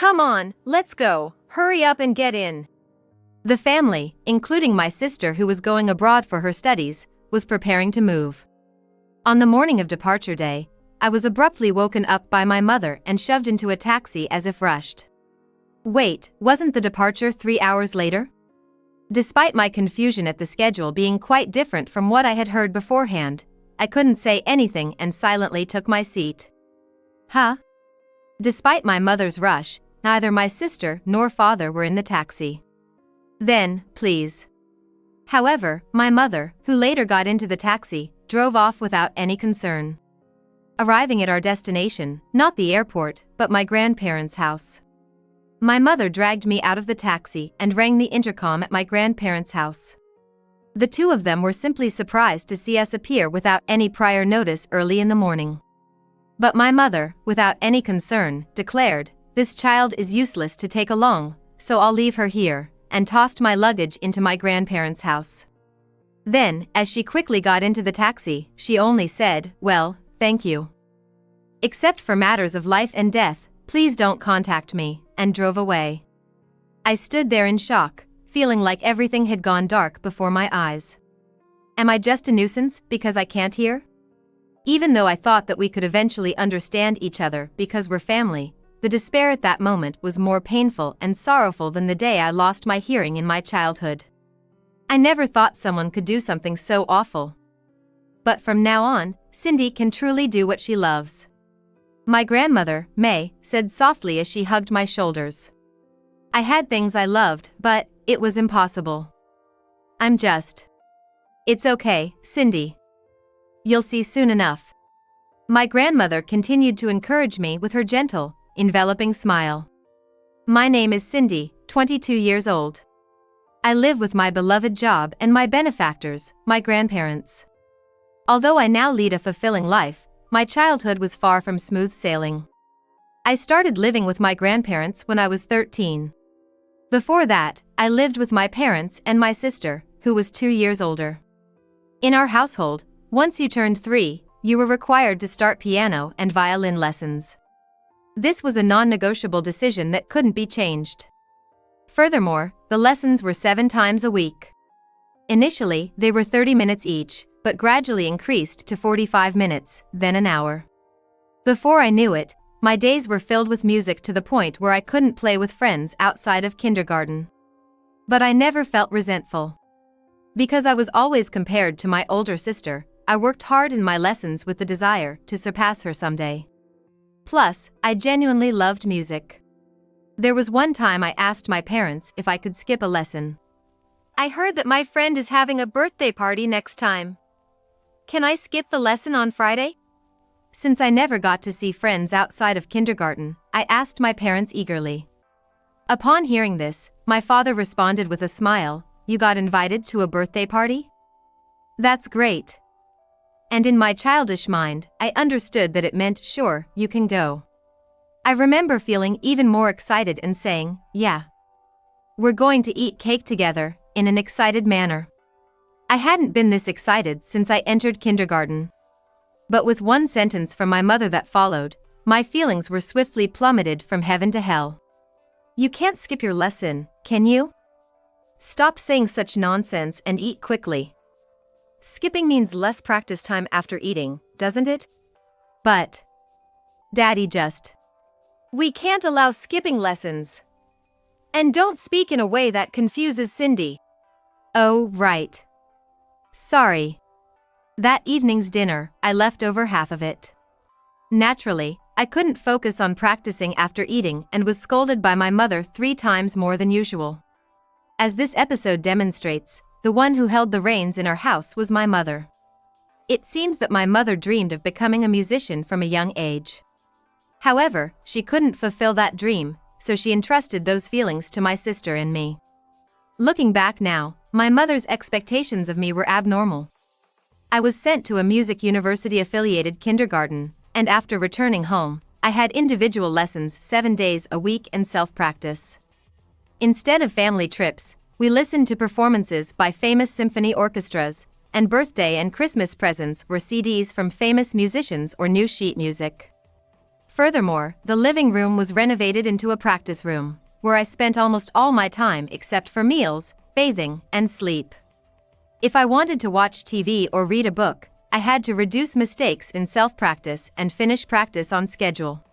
Come on, let's go, hurry up and get in. The family, including my sister who was going abroad for her studies, was preparing to move. On the morning of departure day, I was abruptly woken up by my mother and shoved into a taxi as if rushed. Wait, wasn't the departure 3 hours later? Despite my confusion at the schedule being quite different from what I had heard beforehand, I couldn't say anything and silently took my seat. Huh? Despite my mother's rush, neither my sister nor father were in the taxi. Then, please. However, my mother, who later got into the taxi, drove off without any concern. Arriving at our destination, not the airport, but my grandparents' house. My mother dragged me out of the taxi and rang the intercom at my grandparents' house. The two of them were simply surprised to see us appear without any prior notice early in the morning. But my mother, without any concern, declared, "This child is useless to take along, so I'll leave her here," and tossed my luggage into my grandparents' house. Then, as she quickly got into the taxi, she only said, "Well, thank you. Except for matters of life and death, please don't contact me," and drove away. I stood there in shock, feeling like everything had gone dark before my eyes. Am I just a nuisance because I can't hear? Even though I thought that we could eventually understand each other because we're family, the despair at that moment was more painful and sorrowful than the day I lost my hearing in my childhood. I never thought someone could do something so awful. But from now on, Cindy can truly do what she loves. My grandmother, May, said softly as she hugged my shoulders. I had things I loved, but it was impossible. It's okay, Cindy. You'll see soon enough. My grandmother continued to encourage me with her gentle, enveloping smile. My name is Cindy, 22 years old. I live with my beloved job and my benefactors, my grandparents. Although I now lead a fulfilling life, my childhood was far from smooth sailing. I started living with my grandparents when I was 13. Before that, I lived with my parents and my sister, who was 2 years older. In our household, once you turned 3, you were required to start piano and violin lessons. This was a non-negotiable decision that couldn't be changed. Furthermore, the lessons were 7 times a week. Initially, they were 30 minutes each, but gradually increased to 45 minutes, then an hour. Before I knew it, my days were filled with music to the point where I couldn't play with friends outside of kindergarten. But I never felt resentful. Because I was always compared to my older sister, I worked hard in my lessons with the desire to surpass her someday. Plus, I genuinely loved music. There was one time I asked my parents if I could skip a lesson. I heard that my friend is having a birthday party next time. Can I skip the lesson on Friday? Since I never got to see friends outside of kindergarten, I asked my parents eagerly. Upon hearing this, my father responded with a smile, "You got invited to a birthday party? That's great." And in my childish mind, I understood that it meant, "Sure, you can go." I remember feeling even more excited and saying, "Yeah. We're going to eat cake together," in an excited manner. I hadn't been this excited since I entered kindergarten. But with one sentence from my mother that followed, my feelings were swiftly plummeted from heaven to hell. "You can't skip your lesson, can you? Stop saying such nonsense and eat quickly. Skipping means less practice time after eating, doesn't it?" "But Daddy we can't allow skipping lessons. And don't speak in a way that confuses Cindy." "Oh, right. Sorry." That evening's dinner, I left over half of it. Naturally, I couldn't focus on practicing after eating and was scolded by my mother 3 times more than usual. As this episode demonstrates, the one who held the reins in our house was my mother. It seems that my mother dreamed of becoming a musician from a young age. However, she couldn't fulfill that dream, so she entrusted those feelings to my sister and me. Looking back now, my mother's expectations of me were abnormal. I was sent to a music university-affiliated kindergarten, and after returning home, I had individual lessons 7 days a week and self-practice. Instead of family trips, we listened to performances by famous symphony orchestras, and birthday and Christmas presents were CDs from famous musicians or new sheet music. Furthermore, the living room was renovated into a practice room, where I spent almost all my time except for meals, bathing, and sleep. If I wanted to watch TV or read a book, I had to reduce mistakes in self-practice and finish practice on schedule.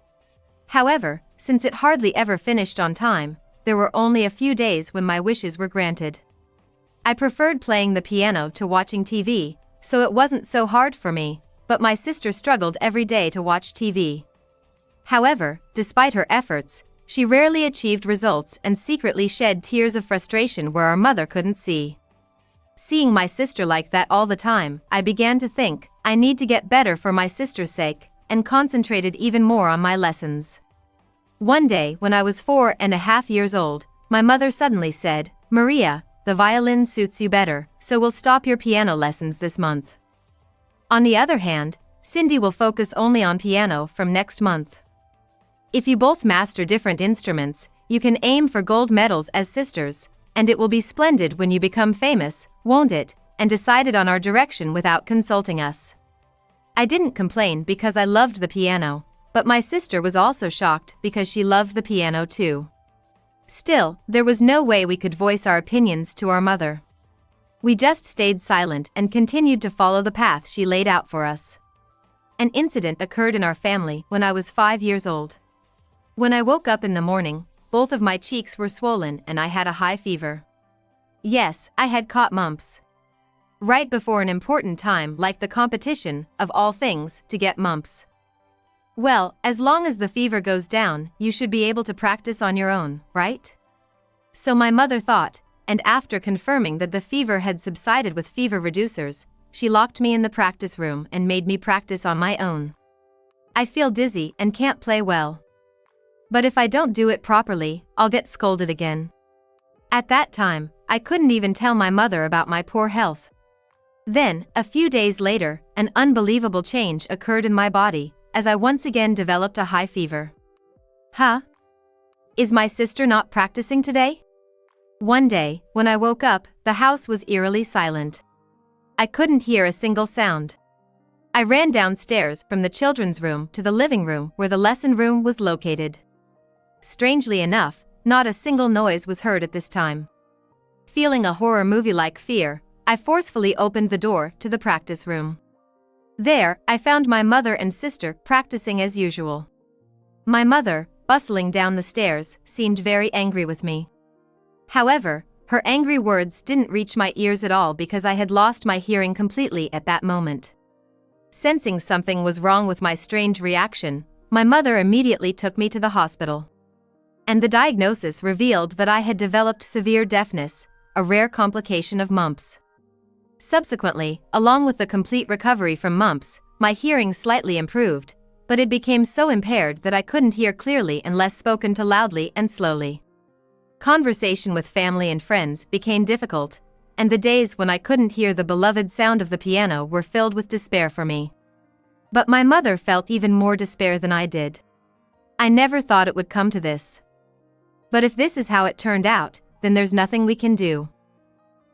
However, since it hardly ever finished on time, there were only a few days when my wishes were granted. I preferred playing the piano to watching TV, so it wasn't so hard for me, but my sister struggled every day to watch TV. However, despite her efforts, she rarely achieved results and secretly shed tears of frustration where our mother couldn't see. Seeing my sister like that all the time, I began to think, I need to get better for my sister's sake, and concentrated even more on my lessons. One day, when I was 4.5 years old, my mother suddenly said, "Maria, the violin suits you better, so we'll stop your piano lessons this month. On the other hand, Cindy will focus only on piano from next month. If you both master different instruments, you can aim for gold medals as sisters, and it will be splendid when you become famous, won't it?" and decided on our direction without consulting us. I didn't complain because I loved the piano, but my sister was also shocked because she loved the piano too. Still, there was no way we could voice our opinions to our mother. We just stayed silent and continued to follow the path she laid out for us. An incident occurred in our family when I was 5 years old. When I woke up in the morning, both of my cheeks were swollen and I had a high fever. Yes, I had caught mumps. Right before an important time like the competition, of all things, to get mumps. Well, as long as the fever goes down, you should be able to practice on your own, right? So my mother thought, and after confirming that the fever had subsided with fever reducers, she locked me in the practice room and made me practice on my own. I feel dizzy and can't play well. But if I don't do it properly, I'll get scolded again. At that time, I couldn't even tell my mother about my poor health. Then, a few days later, an unbelievable change occurred in my body, as I once again developed a high fever. Huh? Is my sister not practicing today? One day, when I woke up, the house was eerily silent. I couldn't hear a single sound. I ran downstairs from the children's room to the living room where the lesson room was located. Strangely enough, not a single noise was heard at this time. Feeling a horror movie-like fear, I forcefully opened the door to the practice room. There, I found my mother and sister practicing as usual. My mother, bustling down the stairs, seemed very angry with me. However, her angry words didn't reach my ears at all because I had lost my hearing completely at that moment. Sensing something was wrong with my strange reaction, my mother immediately took me to the hospital. And the diagnosis revealed that I had developed severe deafness, a rare complication of mumps. Subsequently, along with the complete recovery from mumps, my hearing slightly improved, but it became so impaired that I couldn't hear clearly unless spoken to loudly and slowly. Conversation with family and friends became difficult, and the days when I couldn't hear the beloved sound of the piano were filled with despair for me. But my mother felt even more despair than I did. I never thought it would come to this. But if this is how it turned out, then there's nothing we can do.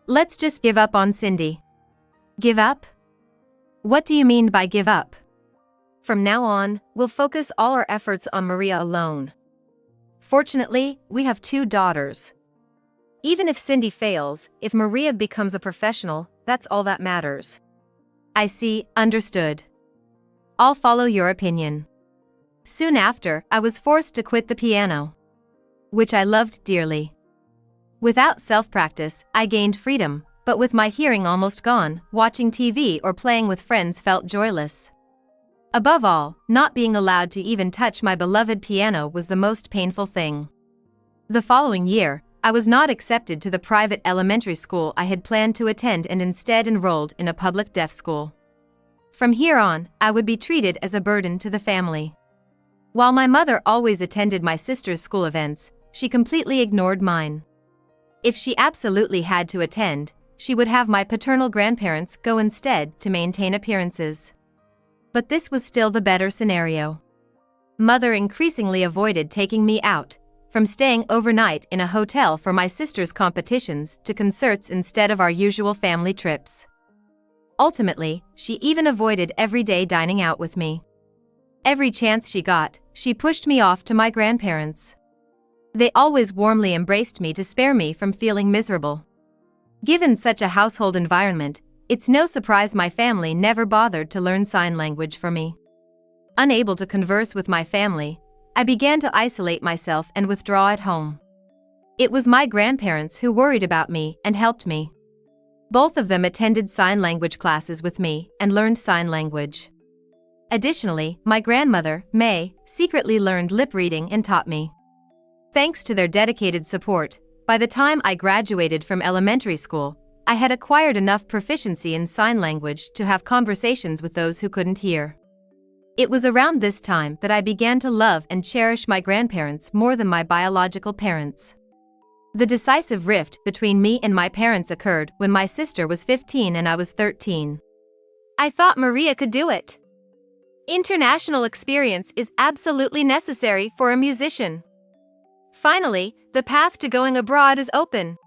Let's just give up on Cindy. Give up? What do you mean by give up? From now on, we'll focus all our efforts on Maria alone. Fortunately, we have 2 daughters. Even if Cindy fails, if Maria becomes a professional, that's all that matters. I see, understood. I'll follow your opinion. Soon after, I was forced to quit the piano, which I loved dearly. Without self-practice, I gained freedom, but with my hearing almost gone, watching TV or playing with friends felt joyless. Above all, not being allowed to even touch my beloved piano was the most painful thing. The following year, I was not accepted to the private elementary school I had planned to attend and instead enrolled in a public deaf school. From here on, I would be treated as a burden to the family. While my mother always attended my sister's school events, she completely ignored mine. If she absolutely had to attend, she would have my paternal grandparents go instead to maintain appearances. But this was still the better scenario. Mother increasingly avoided taking me out, from staying overnight in a hotel for my sister's competitions to concerts instead of our usual family trips. Ultimately, she even avoided everyday dining out with me. Every chance she got, she pushed me off to my grandparents. They always warmly embraced me to spare me from feeling miserable. Given such a household environment, it's no surprise my family never bothered to learn sign language for me. Unable to converse with my family, I began to isolate myself and withdraw at home. It was my grandparents who worried about me and helped me. Both of them attended sign language classes with me and learned sign language. Additionally, my grandmother, May, secretly learned lip reading and taught me. Thanks to their dedicated support, by the time I graduated from elementary school, I had acquired enough proficiency in sign language to have conversations with those who couldn't hear. It was around this time that I began to love and cherish my grandparents more than my biological parents. The decisive rift between me and my parents occurred when my sister was 15 and I was 13. I thought Maria could do it. International experience is absolutely necessary for a musician. Finally, the path to going abroad is open.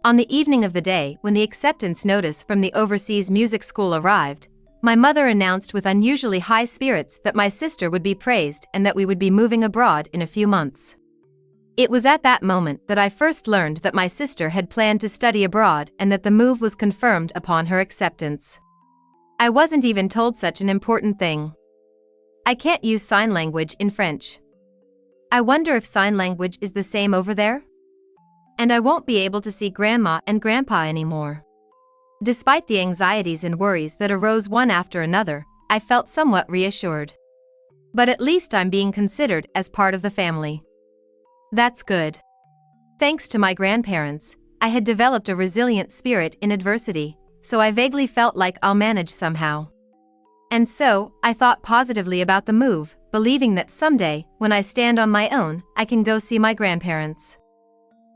On the evening of the day when the acceptance notice from the overseas music school arrived, my mother announced with unusually high spirits that my sister would be praised and that we would be moving abroad in a few months. It was at that moment that I first learned that my sister had planned to study abroad and that the move was confirmed upon her acceptance. I wasn't even told such an important thing. I can't use sign language in French. I wonder if sign language is the same over there? And I won't be able to see Grandma and Grandpa anymore. Despite the anxieties and worries that arose one after another, I felt somewhat reassured. But at least I'm being considered as part of the family. That's good. Thanks to my grandparents, I had developed a resilient spirit in adversity, so I vaguely felt like I'll manage somehow. And so, I thought positively about the move, believing that someday, when I stand on my own, I can go see my grandparents.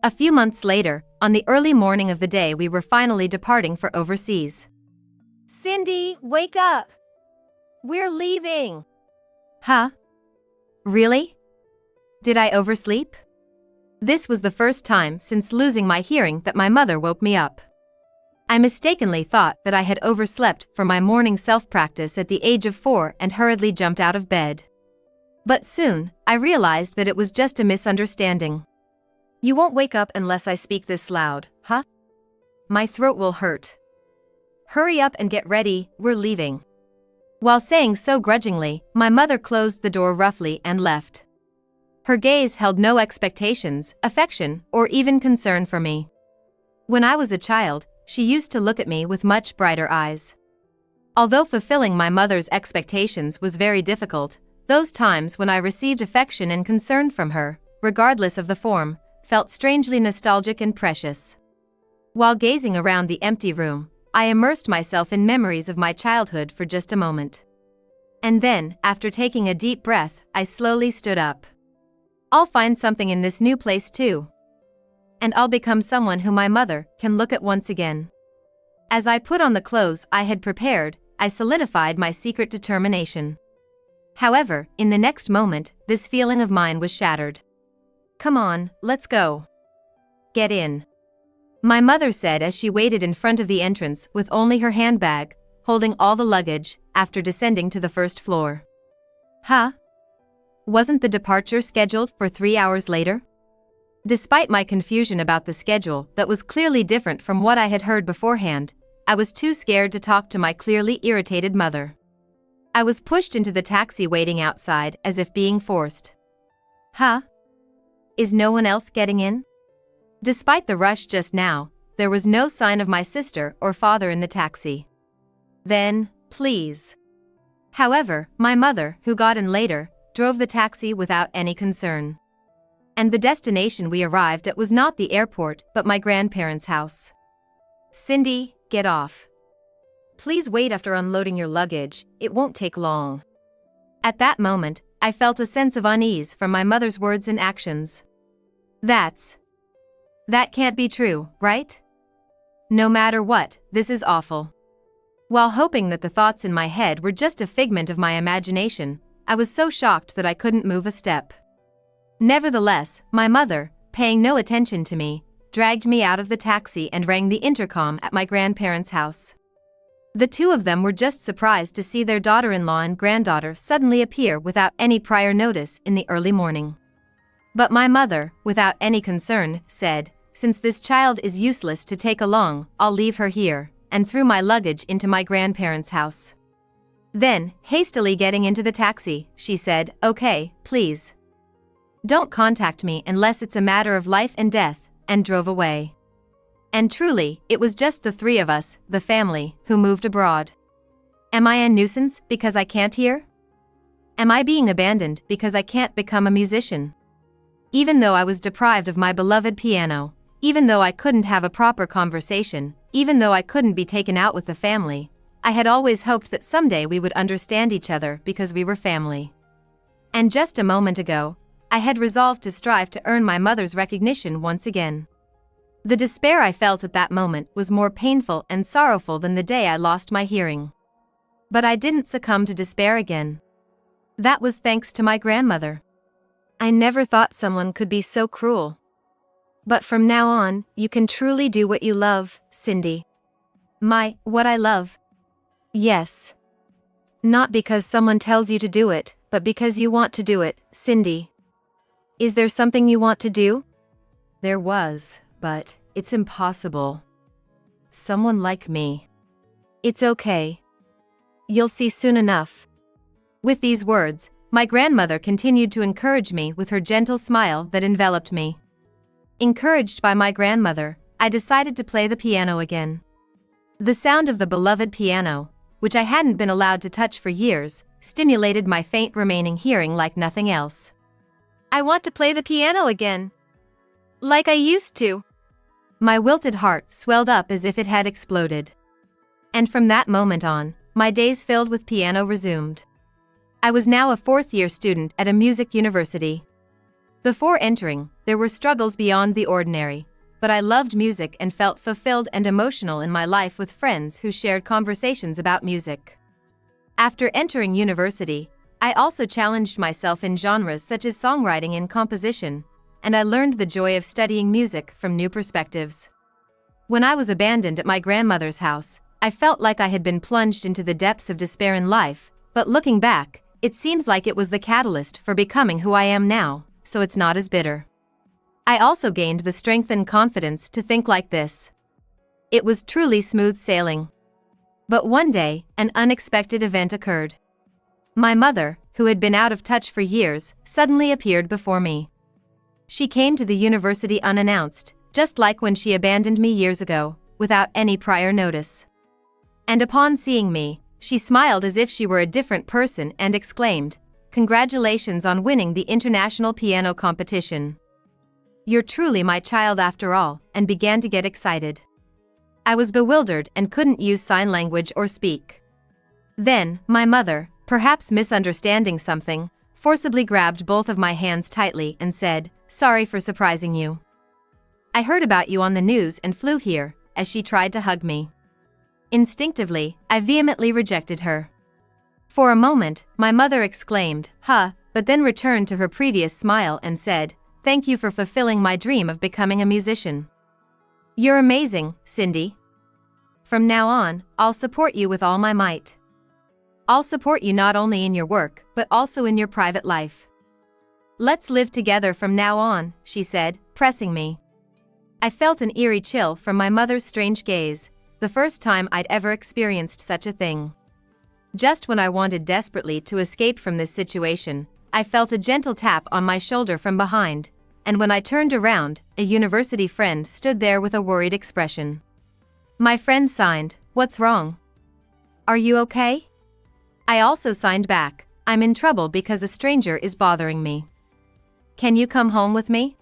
A few months later, on the early morning of the day we were finally departing for overseas. Cindy, wake up! We're leaving! Huh? Really? Did I oversleep? This was the first time since losing my hearing that my mother woke me up. I mistakenly thought that I had overslept for my morning self-practice at the age of 4 and hurriedly jumped out of bed. But soon, I realized that it was just a misunderstanding. You won't wake up unless I speak this loud, huh? My throat will hurt. Hurry up and get ready, we're leaving. While saying so grudgingly, my mother closed the door roughly and left. Her gaze held no expectations, affection, or even concern for me. When I was a child, she used to look at me with much brighter eyes. Although fulfilling my mother's expectations was very difficult, those times when I received affection and concern from her, regardless of the form, felt strangely nostalgic and precious. While gazing around the empty room, I immersed myself in memories of my childhood for just a moment. And then, after taking a deep breath, I slowly stood up. I'll find something in this new place too. And I'll become someone who my mother can look at once again. As I put on the clothes I had prepared, I solidified my secret determination. However, in the next moment, this feeling of mine was shattered. Come on, let's go. Get in. My mother said as she waited in front of the entrance with only her handbag, holding all the luggage, after descending to the first floor. Huh? Wasn't the departure scheduled for 3 hours later? Despite my confusion about the schedule that was clearly different from what I had heard beforehand, I was too scared to talk to my clearly irritated mother. I was pushed into the taxi waiting outside as if being forced. Huh? Is no one else getting in? Despite the rush just now, there was no sign of my sister or father in the taxi. Then, please. However, my mother, who got in later, drove the taxi without any concern. And the destination we arrived at was not the airport but my grandparents' house. Cindy, get off. Please wait after unloading your luggage, it won't take long. At that moment, I felt a sense of unease from my mother's words and actions. That can't be true, right? No matter what, this is awful. While hoping that the thoughts in my head were just a figment of my imagination, I was so shocked that I couldn't move a step. Nevertheless, my mother, paying no attention to me, dragged me out of the taxi and rang the intercom at my grandparents' house. The two of them were just surprised to see their daughter-in-law and granddaughter suddenly appear without any prior notice in the early morning. But my mother, without any concern, said, "Since this child is useless to take along, I'll leave her here," and threw my luggage into my grandparents' house. Then, hastily getting into the taxi, she said, "Okay, please. Don't contact me unless it's a matter of life and death," and drove away. And truly, it was just the three of us, the family, who moved abroad. Am I a nuisance because I can't hear? Am I being abandoned because I can't become a musician? Even though I was deprived of my beloved piano, even though I couldn't have a proper conversation, even though I couldn't be taken out with the family, I had always hoped that someday we would understand each other because we were family. And just a moment ago, I had resolved to strive to earn my mother's recognition once again. The despair I felt at that moment was more painful and sorrowful than the day I lost my hearing. But I didn't succumb to despair again. That was thanks to my grandmother. I never thought someone could be so cruel. But from now on, you can truly do what you love, Cindy. What I love. Yes. Not because someone tells you to do it, but because you want to do it, Cindy. Is there something you want to do? There was, but it's impossible. Someone like me. It's okay. You'll see soon enough. With these words, my grandmother continued to encourage me with her gentle smile that enveloped me. Encouraged by my grandmother, I decided to play the piano again. The sound of the beloved piano, which I hadn't been allowed to touch for years, stimulated my faint remaining hearing like nothing else. I want to play the piano again. Like I used to. My wilted heart swelled up as if it had exploded. And from that moment on, my days filled with piano resumed. I was now a fourth-year student at a music university. Before entering, there were struggles beyond the ordinary, but I loved music and felt fulfilled and emotional in my life with friends who shared conversations about music. After entering university, I also challenged myself in genres such as songwriting and composition, and I learned the joy of studying music from new perspectives. When I was abandoned at my grandmother's house, I felt like I had been plunged into the depths of despair in life, but looking back, it seems like it was the catalyst for becoming who I am now, so it's not as bitter. I also gained the strength and confidence to think like this. It was truly smooth sailing. But one day, an unexpected event occurred. My mother, who had been out of touch for years, suddenly appeared before me. She came to the university unannounced, just like when she abandoned me years ago, without any prior notice. And upon seeing me, she smiled as if she were a different person and exclaimed, "Congratulations on winning the international piano competition. You're truly my child after all," and began to get excited. I was bewildered and couldn't use sign language or speak. Then, my mother, perhaps misunderstanding something, forcibly grabbed both of my hands tightly and said, "Sorry for surprising you. I heard about you on the news and flew here," as she tried to hug me. Instinctively, I vehemently rejected her. For a moment, my mother exclaimed, "Huh," but then returned to her previous smile and said, "Thank you for fulfilling my dream of becoming a musician. You're amazing, Cindy. From now on, I'll support you with all my might. I'll support you not only in your work, but also in your private life. Let's live together from now on," she said, pressing me. I felt an eerie chill from my mother's strange gaze, the first time I'd ever experienced such a thing. Just when I wanted desperately to escape from this situation, I felt a gentle tap on my shoulder from behind, and when I turned around, a university friend stood there with a worried expression. My friend signed, "What's wrong? Are you okay?" I also signed back, "I'm in trouble because a stranger is bothering me. Can you come home with me?"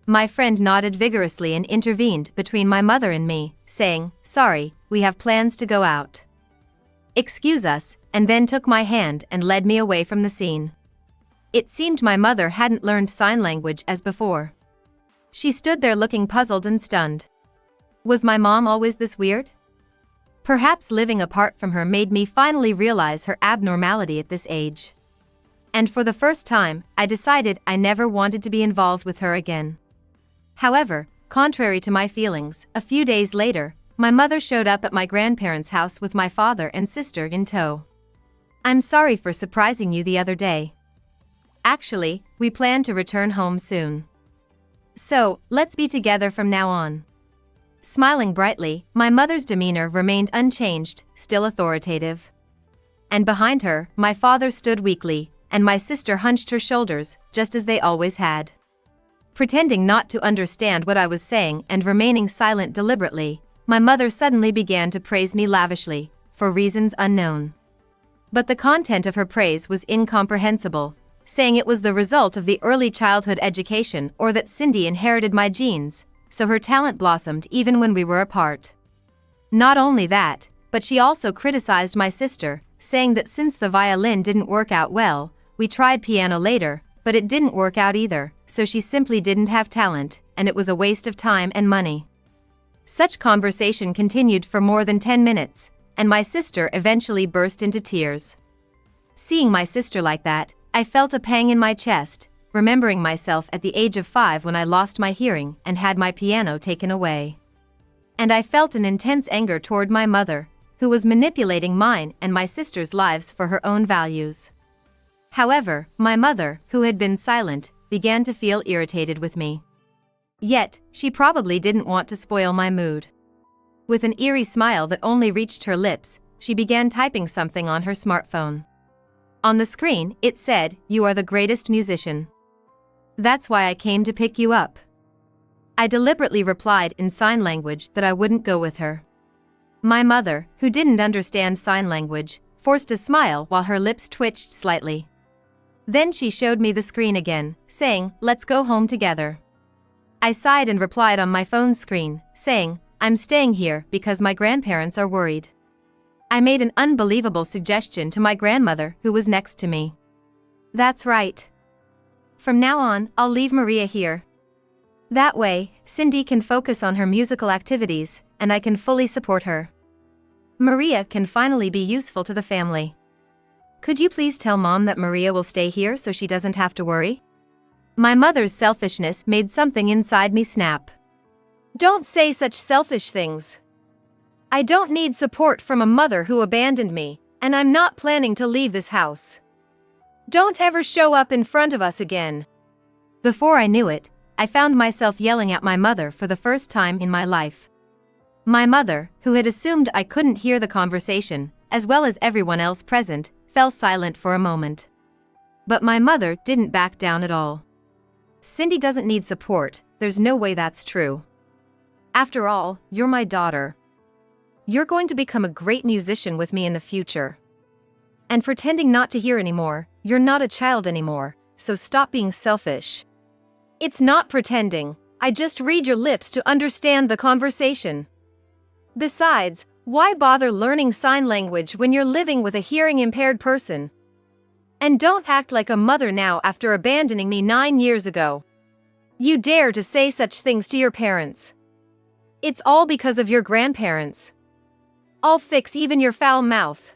My friend nodded vigorously and intervened between my mother and me, saying, "Sorry, we have plans to go out. Excuse us," and then took my hand and led me away from the scene. It seemed my mother hadn't learned sign language as before. She stood there looking puzzled and stunned. Was my mom always this weird? Perhaps living apart from her made me finally realize her abnormality at this age. And for the first time, I decided I never wanted to be involved with her again. However, contrary to my feelings, a few days later, my mother showed up at my grandparents' house with my father and sister in tow. "I'm sorry for surprising you the other day. Actually, we plan to return home soon. So, let's be together from now on." Smiling brightly, my mother's demeanor remained unchanged, still authoritative. And behind her, my father stood weakly, and my sister hunched her shoulders, just as they always had. Pretending not to understand what I was saying and remaining silent deliberately, my mother suddenly began to praise me lavishly, for reasons unknown. But the content of her praise was incomprehensible, saying it was the result of the early childhood education or that Cindy inherited my genes, so her talent blossomed even when we were apart. Not only that, but she also criticized my sister, saying that since the violin didn't work out well, we tried piano later, but it didn't work out either, so she simply didn't have talent, and it was a waste of time and money. Such conversation continued for more than 10 minutes, and my sister eventually burst into tears. Seeing my sister like that, I felt a pang in my chest, remembering myself at the age of 5 when I lost my hearing and had my piano taken away. And I felt an intense anger toward my mother, who was manipulating mine and my sister's lives for her own values. However, my mother, who had been silent, began to feel irritated with me. Yet, she probably didn't want to spoil my mood. With an eerie smile that only reached her lips, she began typing something on her smartphone. On the screen, it said, "You are the greatest musician. That's why I came to pick you up." I deliberately replied in sign language that I wouldn't go with her. My mother, who didn't understand sign language, forced a smile while her lips twitched slightly. Then she showed me the screen again, saying, "Let's go home together." I sighed and replied on my phone's screen, saying, "I'm staying here because my grandparents are worried." I made an unbelievable suggestion to my grandmother, who was next to me. "That's right. From now on, I'll leave Maria here. That way, Cindy can focus on her musical activities, and I can fully support her. Maria can finally be useful to the family. Could you please tell Mom that Maria will stay here so she doesn't have to worry?" My mother's selfishness made something inside me snap. "Don't say such selfish things. I don't need support from a mother who abandoned me, and I'm not planning to leave this house. Don't ever show up in front of us again." Before I knew it, I found myself yelling at my mother for the first time in my life. My mother, who had assumed I couldn't hear the conversation, as well as everyone else present, fell silent for a moment. But my mother didn't back down at all. "Cindy doesn't need support, there's no way that's true. After all, you're my daughter. You're going to become a great musician with me in the future. And pretending not to hear anymore, you're not a child anymore, so stop being selfish." "It's not pretending, I just read your lips to understand the conversation. Besides, why bother learning sign language when you're living with a hearing-impaired person? And don't act like a mother now after abandoning me 9 years ago. You dare to say such things to your parents. It's all because of your grandparents. I'll fix even your foul mouth.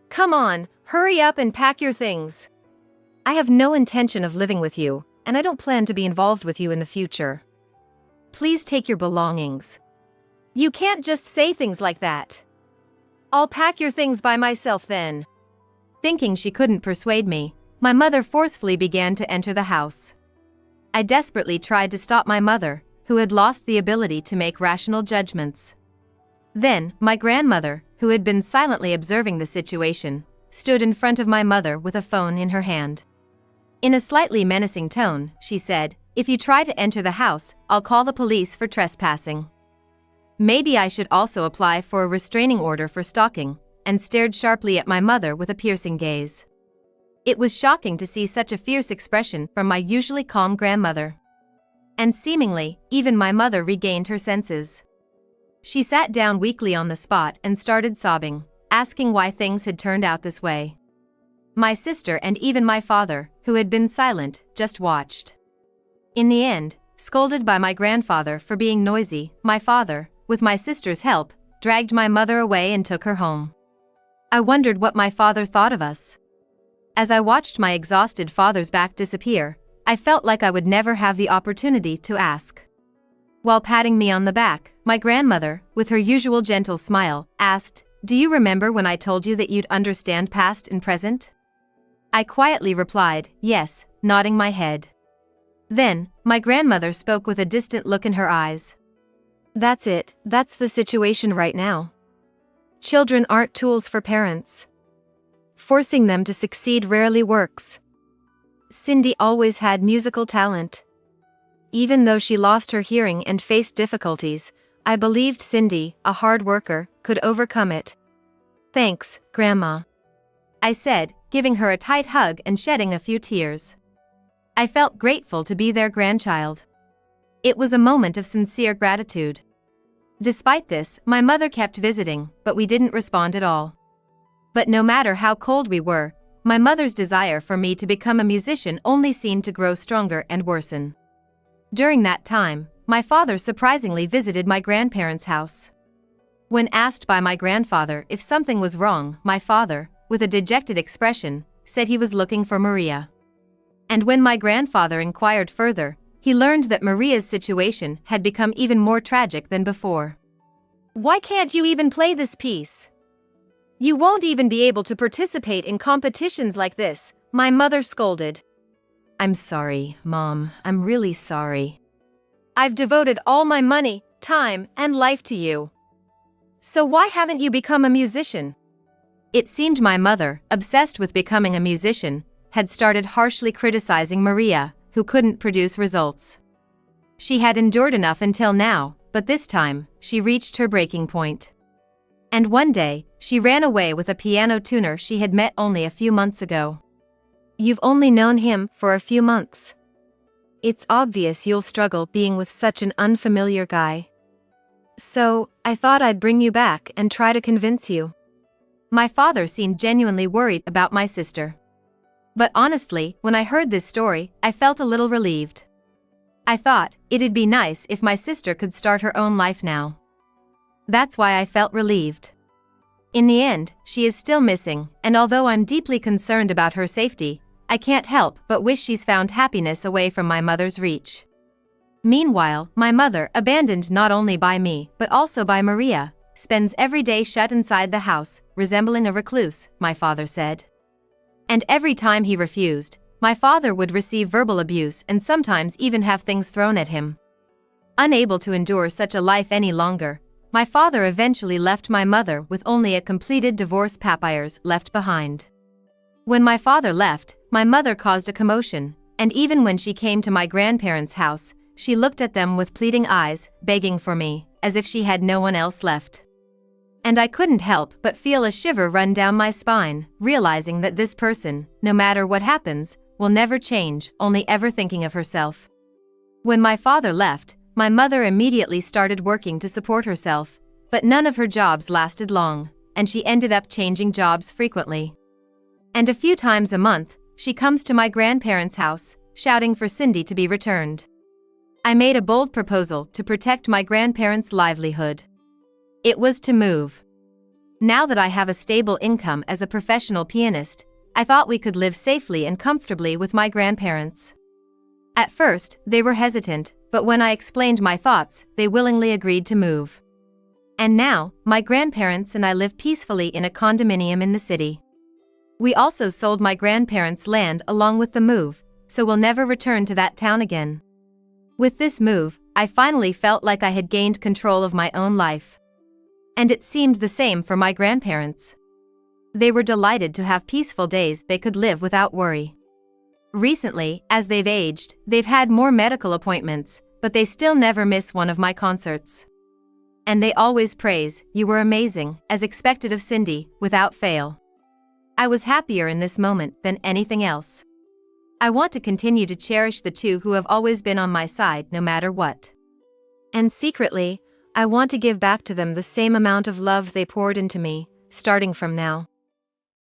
Come on, hurry up and pack your things. I have no intention of living with you, and I don't plan to be involved with you in the future. Please take your belongings. You can't just say things like that. I'll pack your things by myself then." Thinking she couldn't persuade me, my mother forcefully began to enter the house. I desperately tried to stop my mother, who had lost the ability to make rational judgments. Then, my grandmother, who had been silently observing the situation, stood in front of my mother with a phone in her hand. In a slightly menacing tone, she said, "If you try to enter the house, I'll call the police for trespassing. Maybe I should also apply for a restraining order for stalking," and stared sharply at my mother with a piercing gaze. It was shocking to see such a fierce expression from my usually calm grandmother. And seemingly, even my mother regained her senses. She sat down weakly on the spot and started sobbing, asking why things had turned out this way. My sister and even my father, who had been silent, just watched. In the end, scolded by my grandfather for being noisy, my father, with my sister's help, dragged my mother away and took her home. I wondered what my father thought of us. As I watched my exhausted father's back disappear, I felt like I would never have the opportunity to ask. While patting me on the back, my grandmother, with her usual gentle smile, asked, "Do you remember when I told you that you'd understand past and present?" I quietly replied, "Yes," nodding my head. Then, my grandmother spoke with a distant look in her eyes. "That's it, that's the situation right now. Children aren't tools for parents. Forcing them to succeed rarely works. Cindy always had musical talent. Even though she lost her hearing and faced difficulties, I believed Cindy, a hard worker, could overcome it." "Thanks, Grandma," I said, giving her a tight hug and shedding a few tears. I felt grateful to be their grandchild. It was a moment of sincere gratitude. Despite this, my mother kept visiting, but we didn't respond at all. But no matter how cold we were, my mother's desire for me to become a musician only seemed to grow stronger and worsen. During that time, my father surprisingly visited my grandparents' house. When asked by my grandfather if something was wrong, my father, with a dejected expression, said he was looking for Maria. And when my grandfather inquired further, he learned that Maria's situation had become even more tragic than before. "Why can't you even play this piece? You won't even be able to participate in competitions like this," my mother scolded. "I'm sorry, Mom, I'm really sorry. I've devoted all my money, time, and life to you. So why haven't you become a musician?" It seemed my mother, obsessed with becoming a musician, had started harshly criticizing Maria, who couldn't produce results. She had endured enough until now, but this time, she reached her breaking point. And one day, she ran away with a piano tuner she had met only a few months ago. "You've only known him for a few months. It's obvious you'll struggle being with such an unfamiliar guy. So, I thought I'd bring you back and try to convince you." My father seemed genuinely worried about my sister. But honestly, when I heard this story, I felt a little relieved. I thought, it'd be nice if my sister could start her own life now. That's why I felt relieved. In the end, she is still missing, and although I'm deeply concerned about her safety, I can't help but wish she's found happiness away from my mother's reach. Meanwhile, my mother, abandoned not only by me, but also by Maria, spends every day shut inside the house, resembling a recluse, my father said. And every time he refused, my father would receive verbal abuse and sometimes even have things thrown at him. Unable to endure such a life any longer, my father eventually left my mother with only a completed divorce papers left behind. When my father left, my mother caused a commotion, and even when she came to my grandparents' house, she looked at them with pleading eyes, begging for me, as if she had no one else left. And I couldn't help but feel a shiver run down my spine, realizing that this person, no matter what happens, will never change, only ever thinking of herself. When my father left, my mother immediately started working to support herself, but none of her jobs lasted long, and she ended up changing jobs frequently. And a few times a month, she comes to my grandparents' house, shouting for Cindy to be returned. I made a bold proposal to protect my grandparents' livelihood. It was to move. Now that I have a stable income as a professional pianist, I thought we could live safely and comfortably with my grandparents. At first, they were hesitant, but when I explained my thoughts, they willingly agreed to move. And now, my grandparents and I live peacefully in a condominium in the city. We also sold my grandparents' land along with the move, so we'll never return to that town again. With this move, I finally felt like I had gained control of my own life. And it seemed the same for my grandparents. They were delighted to have peaceful days they could live without worry. Recently, as they've aged, they've had more medical appointments, but they still never miss one of my concerts. And they always praise, "You were amazing," as expected of Cindy, without fail. I was happier in this moment than anything else. I want to continue to cherish the two who have always been on my side no matter what. And secretly, I want to give back to them the same amount of love they poured into me, starting from now.